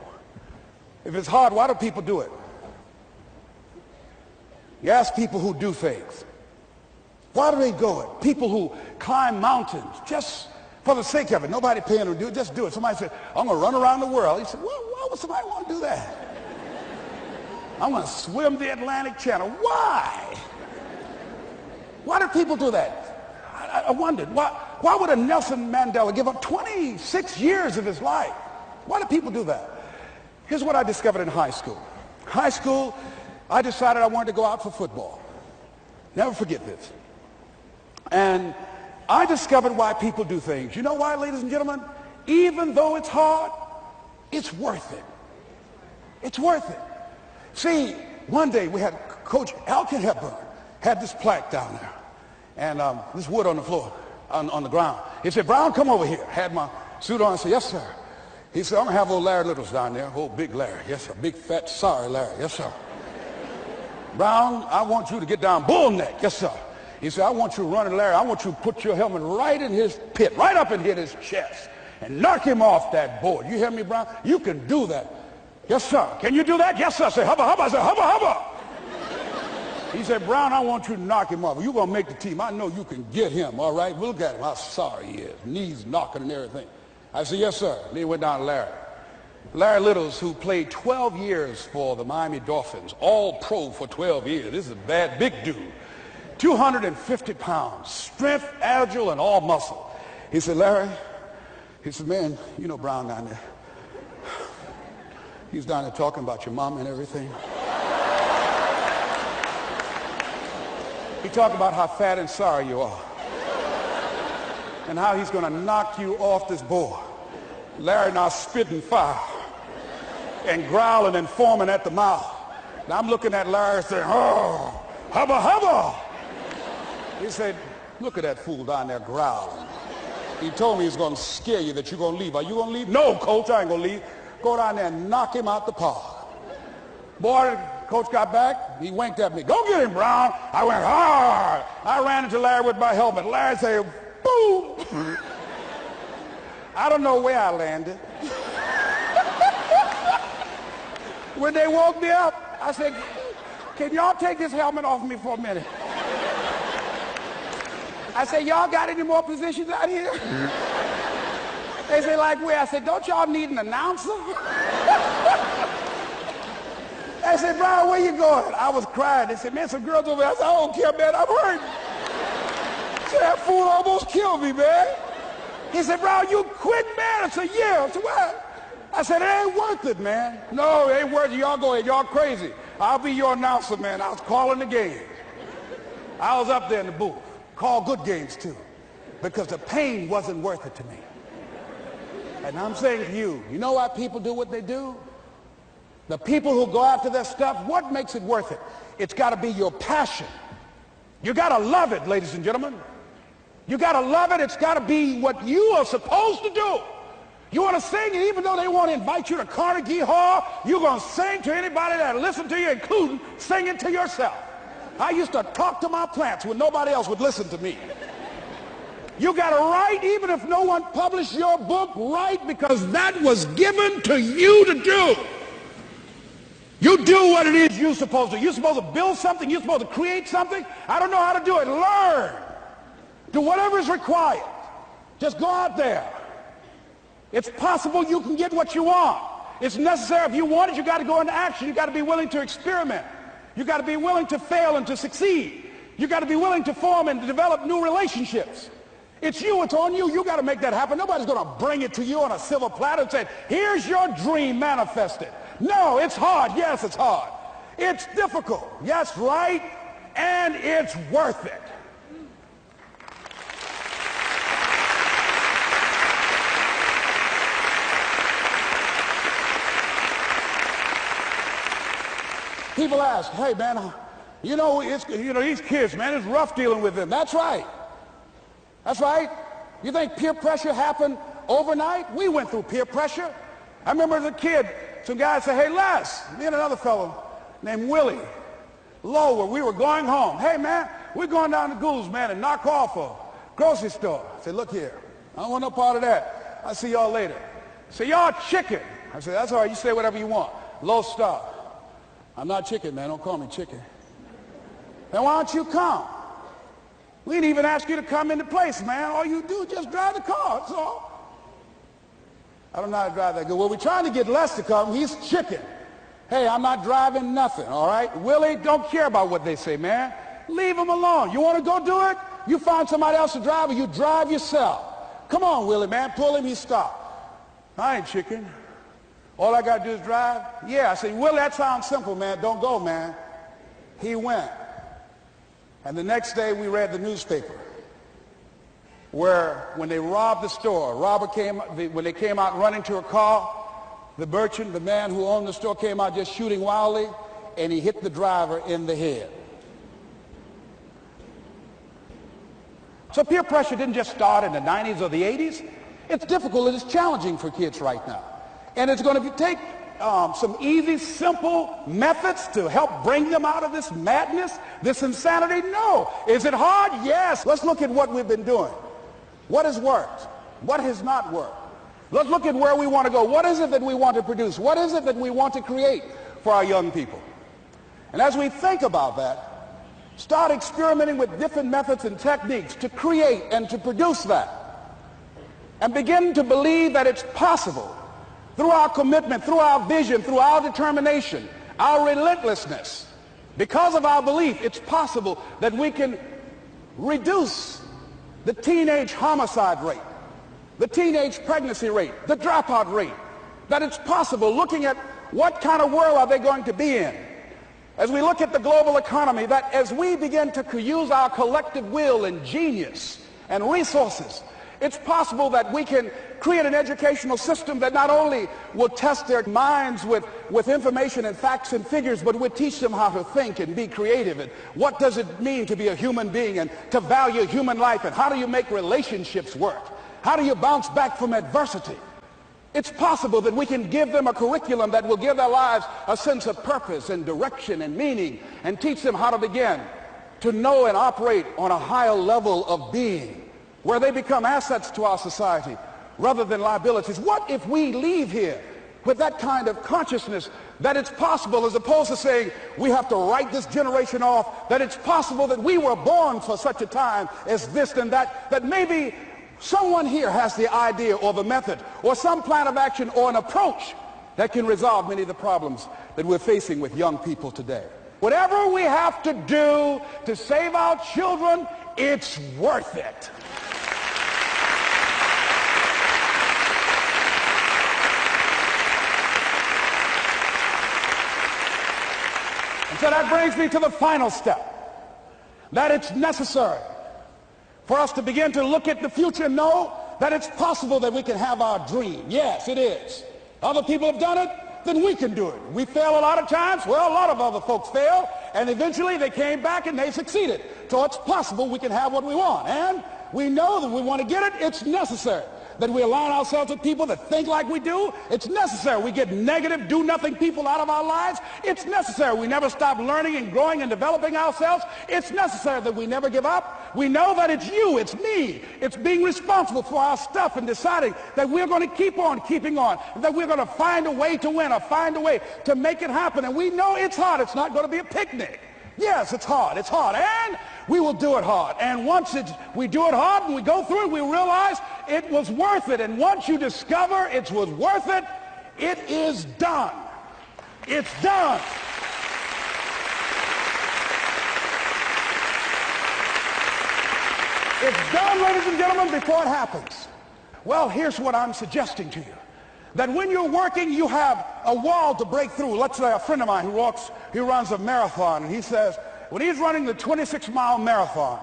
If it's hard, why do people do it? You ask people who do things. Why do they go it? People who climb mountains just for the sake of it. Nobody paying them to do it. Just do it. Somebody said, I'm going to run around the world. He said, well, why would somebody want to do that? I'm going to swim the Atlantic Channel. Why? Why do people do that? I wondered, why would a Nelson Mandela give up 26 years of his life? Why do people do that? Here's what I discovered in high school. High school, I decided I wanted to go out for football. Never forget this. And I discovered why people do things. You know why, ladies and gentlemen? Even though it's hard, it's worth it. It's worth it. See, one day we had Coach Alkin Hepburn had this plaque down there. And this wood on the floor, on the ground. He said, Brown, come over here. Had my suit on. I said, yes, sir. He said, I'm going to have old Larry Littles down there. Old big Larry. Yes, sir. Big, fat, sorry Larry. Yes, sir. Brown, I want you to get down bull neck. Yes, sir. He said, I want you to run at Larry. I want you to put your helmet right in his pit, right up and hit his chest, and knock him off that board. You hear me, Brown? You can do that. Yes, sir. Can you do that? Yes, sir. I said, hubba, hubba. I said, hubba, hubba. He said, Brown, I want you to knock him off. You're going to make the team. I know you can get him, all right? Look at him, how sorry he is. Knees knocking and everything. I said, yes, sir. And then he went down to Larry. Larry Littles, who played 12 years for the Miami Dolphins, all pro for 12 years. This is a bad, big dude. 250 pounds, strength, agile, and all muscle. He said, Larry, he said, man, you know Brown down there. He's down there talking about your mom and everything. He talked about how fat and sorry you are and how he's going to knock you off this board. Larry now spitting fire and growling and foaming at the mouth. Now I'm looking at Larry saying, oh, hubba, hubba. He said, look at that fool down there growling. He told me he's going to scare you, that you're going to leave. Are you going to leave? No, coach, I ain't going to leave. Go down there and knock him out the park. Boy, coach got back. He winked at me. Go get him, Brown. I went, hard. I ran into Larry with my helmet. Larry said, boom. I don't know where I landed. When they woke me up, I said, can y'all take this helmet off me for a minute? I said, y'all got any more positions out here? They said, like where? I said, don't y'all need an announcer? I said, Brian, where you going? I was crying. They said, man, some girls over there. I said, I don't care, man, I'm hurt. I said, that fool almost killed me, man. He said, Brian, you quit, man? I said, yeah. I said, what? I said, it ain't worth it, man. No, it ain't worth it. Y'all go ahead. Y'all crazy. I'll be your announcer, man. I was calling the game. I was up there in the booth. Call good games, too, because the pain wasn't worth it to me. And I'm saying to you, you know why people do what they do? The people who go after their stuff, what makes it worth it? It's got to be your passion. You got to love it, ladies and gentlemen. You got to love it. It's got to be what you are supposed to do. You want to sing, and even though they want to invite you to Carnegie Hall, you're going to sing to anybody that listens to you, including singing to yourself. I used to talk to my plants when nobody else would listen to me. You got to write, even if no one published your book, write, because that was given to you to do. You do what it is you're supposed to. You're supposed to build something. You're supposed to create something. I don't know how to do it. Learn. Do whatever is required. Just go out there. It's possible you can get what you want. It's necessary. If you want it, you got to go into action. You got to be willing to experiment. You got to be willing to fail and to succeed. You got to be willing to form and to develop new relationships. It's you. It's on you. You got to make that happen. Nobody's going to bring it to you on a silver platter and say, here's your dream manifested. No, it's hard. Yes, it's hard. It's difficult. Yes, right. And it's worth it. People ask, hey, man, you know, these kids, man, it's rough dealing with them. That's right. That's right. You think peer pressure happened overnight? We went through peer pressure. I remember as a kid, some guys said, hey, Les, me and another fellow named Willie Lower, we were going home. Hey, man, we're going down to Gould's, man, and knock off a grocery store. I said, look here, I don't want no part of that. I'll see y'all later. Say, y'all chicken. I said, that's all right, you say whatever you want. Low star. I'm not chicken, man. Don't call me chicken. Then why don't you come? We didn't even ask you to come into place, man. All you do is just drive the car, that's all. I don't know how to drive that good. Well, we're trying to get Les to come. He's chicken. Hey, I'm not driving nothing, all right? Willie, don't care about what they say, man. Leave him alone. You want to go do it? You find somebody else to drive, or you drive yourself. Come on, Willie, man. Pull him. He stopped. I ain't chicken. All I got to do is drive? Yeah. I said, Willie, that sounds simple, man. Don't go, man. He went. And the next day we read the newspaper where when they robbed the store, when they came out running to a car, the merchant, the man who owned the store, came out just shooting wildly, and he hit the driver in the head. So peer pressure didn't just start in the 90s or the 80s. It's difficult. It's challenging for kids right now. And it's going to take some easy, simple methods to help bring them out of this madness, this insanity? No. Is it hard? Yes. Let's look at what we've been doing. What has worked? What has not worked? Let's look at where we want to go. What is it that we want to produce? What is it that we want to create for our young people? And as we think about that, start experimenting with different methods and techniques to create and to produce that. And begin to believe that it's possible through our commitment, through our vision, through our determination, our relentlessness. Because of our belief, it's possible that we can reduce the teenage homicide rate, the teenage pregnancy rate, the dropout rate. That it's possible, looking at what kind of world are they going to be in. As we look at the global economy, that as we begin to use our collective will and genius and resources It's possible that we can create an educational system that not only will test their minds with information and facts and figures, but will teach them how to think and be creative, and what does it mean to be a human being and to value human life, and how do you make relationships work? How do you bounce back from adversity? It's possible that we can give them a curriculum that will give their lives a sense of purpose and direction and meaning, and teach them how to begin to know and operate on a higher level of being, where they become assets to our society rather than liabilities. What if we leave here with that kind of consciousness that it's possible, as opposed to saying we have to write this generation off, that it's possible that we were born for such a time as this and that, that maybe someone here has the idea or the method or some plan of action or an approach that can resolve many of the problems that we're facing with young people today. Whatever we have to do to save our children, it's worth it. And so that brings me to the final step, that it's necessary for us to begin to look at the future and know that it's possible that we can have our dream. Yes, it is. Other people have done it, then we can do it. We fail a lot of times. Well, a lot of other folks fail, and eventually they came back and they succeeded. So it's possible we can have what we want. And we know that we want to get it. It's necessary that we align ourselves with people that think like we do. It's necessary we get negative, do-nothing people out of our lives. It's necessary we never stop learning and growing and developing ourselves. It's necessary that we never give up. We know that it's you, it's me. It's being responsible for our stuff and deciding that we're going to keep on keeping on, that we're going to find a way to win or find a way to make it happen. And we know it's hard. It's not going to be a picnic. Yes, it's hard, and we will do it hard. And once we do it hard and we go through it, we realize it was worth it. And once you discover it was worth it, it is done. It's done. It's done, ladies and gentlemen, before it happens. Well, here's what I'm suggesting to you. That when you're working, you have a wall to break through. Let's say a friend of mine who runs a marathon, and he says, when he's running the 26-mile marathon,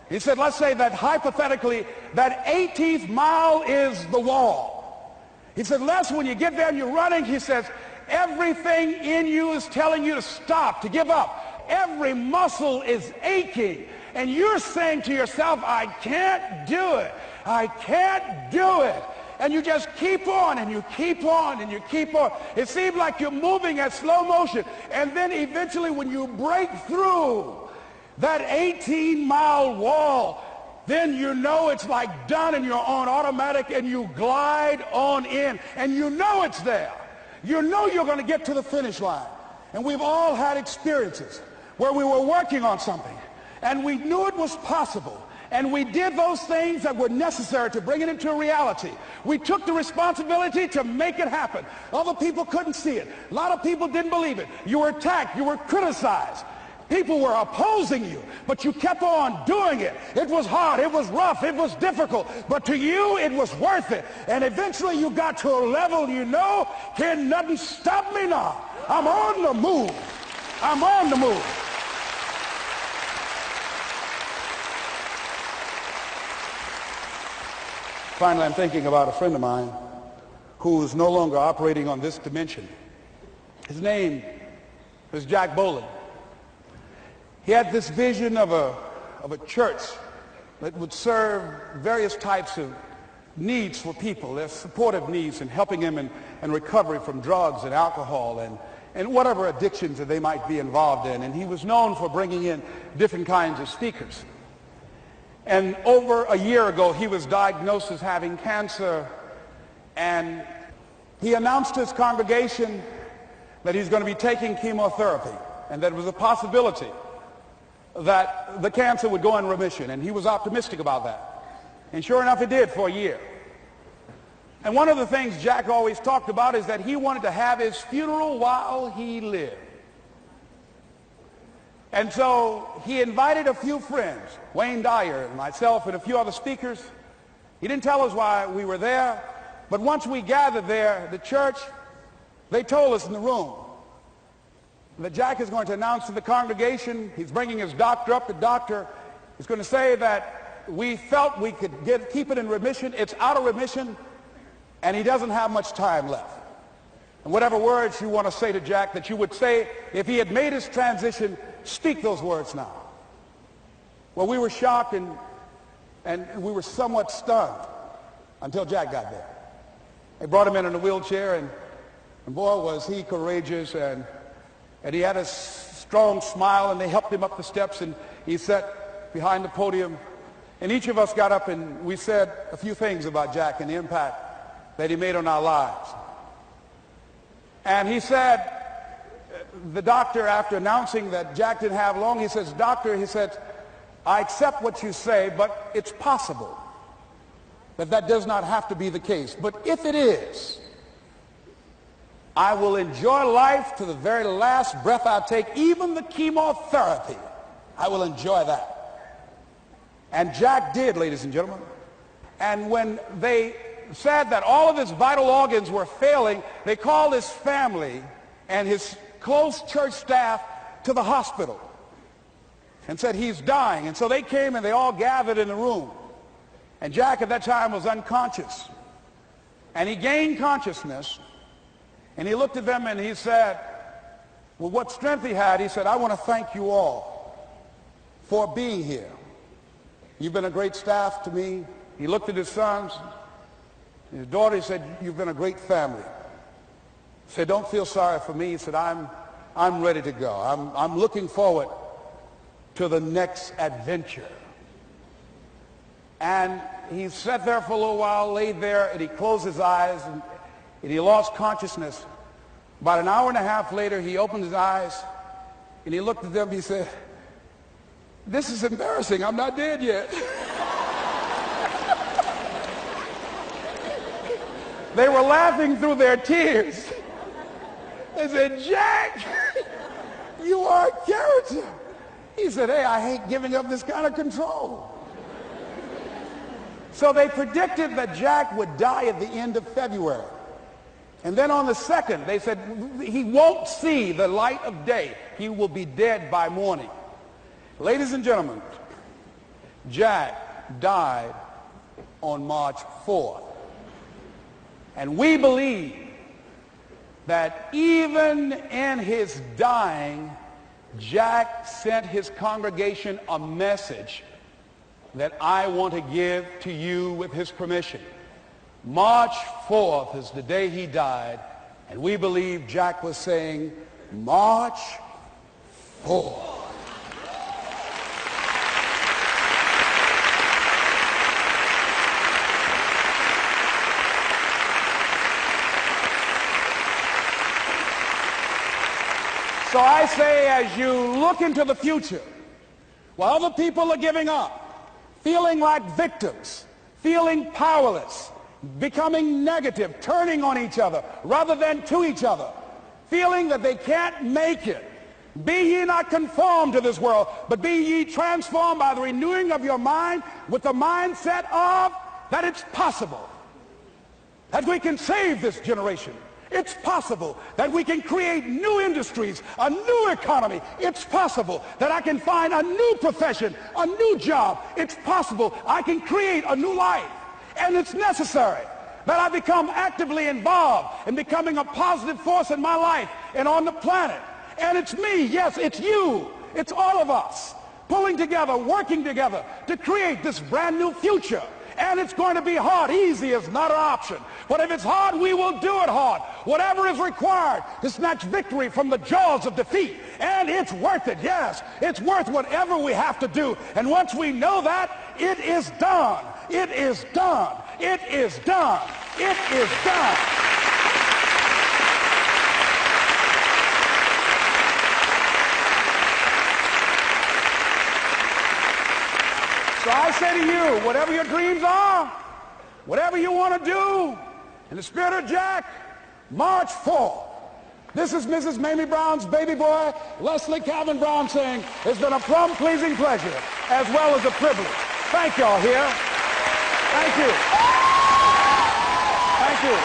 he said, let's say that hypothetically, that 18th mile is the wall. He said, Les, when you get there and you're running, he says, everything in you is telling you to stop, to give up. Every muscle is aching, and you're saying to yourself, I can't do it. I can't do it. And you just keep on, and you keep on, and you keep on. It seems like you're moving at slow motion. And then eventually when you break through that 18-mile wall, then you know it's like done, and you're on automatic, and you glide on in. And you know it's there. You know you're going to get to the finish line. And we've all had experiences where we were working on something, and we knew it was possible. And we did those things that were necessary to bring it into reality. We took the responsibility to make it happen. Other people couldn't see it. A lot of people didn't believe it. You were attacked. You were criticized. People were opposing you, but you kept on doing it. It was hard. It was rough. It was difficult. But to you, it was worth it. And eventually you got to a level you know, can nothing stop me now. I'm on the move. I'm on the move. Finally, I'm thinking about a friend of mine who is no longer operating on this dimension. His name is Jack Boland. He had this vision of a church that would serve various types of needs for people, their supportive needs, and helping them in recovery from drugs and alcohol and whatever addictions that they might be involved in. And he was known for bringing in different kinds of speakers. And over a year ago, he was diagnosed as having cancer, and he announced to his congregation that he's going to be taking chemotherapy, and that it was a possibility that the cancer would go in remission, and he was optimistic about that. And sure enough, it did for a year. And one of the things Jack always talked about is that he wanted to have his funeral while he lived. And so he invited a few friends, Wayne Dyer and myself and a few other speakers. He didn't tell us why we were there, but once we gathered there, the church, they told us in the room that Jack is going to announce to the congregation, he's bringing his doctor up. The doctor is going to say that we felt we could keep it in remission. It's out of remission, and he doesn't have much time left. And whatever words you want to say to Jack that you would say if he had made his transition, speak those words now. Well, we were shocked and we were somewhat stunned until Jack got there. They brought him in a wheelchair, and boy, was he courageous, and he had a strong smile, and they helped him up the steps, and he sat behind the podium. And each of us got up and we said a few things about Jack and the impact that he made on our lives. And he said, the doctor, after announcing that Jack didn't have long, he says, "Doctor," he said, "I accept what you say, but it's possible that does not have to be the case. But if it is, I will enjoy life to the very last breath I take, even the chemotherapy. I will enjoy that." And Jack did, ladies and gentlemen. And when they said that all of his vital organs were failing, they called his family and his close church staff to the hospital and said, "He's dying." And so they came and they all gathered in the room. And Jack at that time was unconscious. And he gained consciousness, and he looked at them and he said, with what strength he had, he said, "I want to thank you all for being here. You've been a great staff to me." He looked at his sons, his daughter. He said, "You've been a great family." He said, "Don't feel sorry for me." He said, I'm ready to go. I'm looking forward to the next adventure." And he sat there for a little while, laid there, and he closed his eyes, and he lost consciousness. About an hour and a half later, he opened his eyes, and he looked at them. He said, "This is embarrassing. I'm not dead yet." They were laughing through their tears. They said, "Jack, you are a character." He said, "Hey, I hate giving up this kind of control." So they predicted that Jack would die at the end of February. And then on the 2nd, they said, he won't see the light of day. He will be dead by morning. Ladies and gentlemen, Jack died on March 4th. And we believe that even in his dying, Jack sent his congregation a message that I want to give to you with his permission. March 4th is the day he died, and we believe Jack was saying, "March 4th." So I say, as you look into the future, while other people are giving up, feeling like victims, feeling powerless, becoming negative, turning on each other rather than to each other, feeling that they can't make it, be ye not conformed to this world, but be ye transformed by the renewing of your mind with the mindset of that it's possible that we can save this generation. It's possible that we can create new industries, a new economy. It's possible that I can find a new profession, a new job. It's possible I can create a new life. And it's necessary that I become actively involved in becoming a positive force in my life and on the planet. And it's me, yes, it's you, it's all of us, pulling together, working together to create this brand new future. And it's going to be hard. Easy is not an option. But if it's hard, we will do it hard. Whatever is required to snatch victory from the jaws of defeat. And it's worth it, yes. It's worth whatever we have to do. And once we know that, it is done. It is done. It is done. It is done. So I say to you, whatever your dreams are, whatever you want to do, in the spirit of Jack, March 4th. This is Mrs. Mamie Brown's baby boy, Leslie Calvin Brown, saying, "It's been a plum-pleasing pleasure as well as a privilege." Thank y'all here. Thank you. Thank you.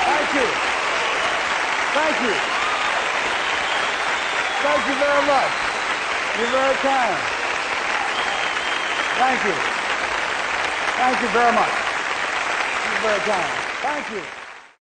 Thank you. Thank you. Thank you very much. You're very kind. Thank you. Thank you very much. You're very kind. Thank you.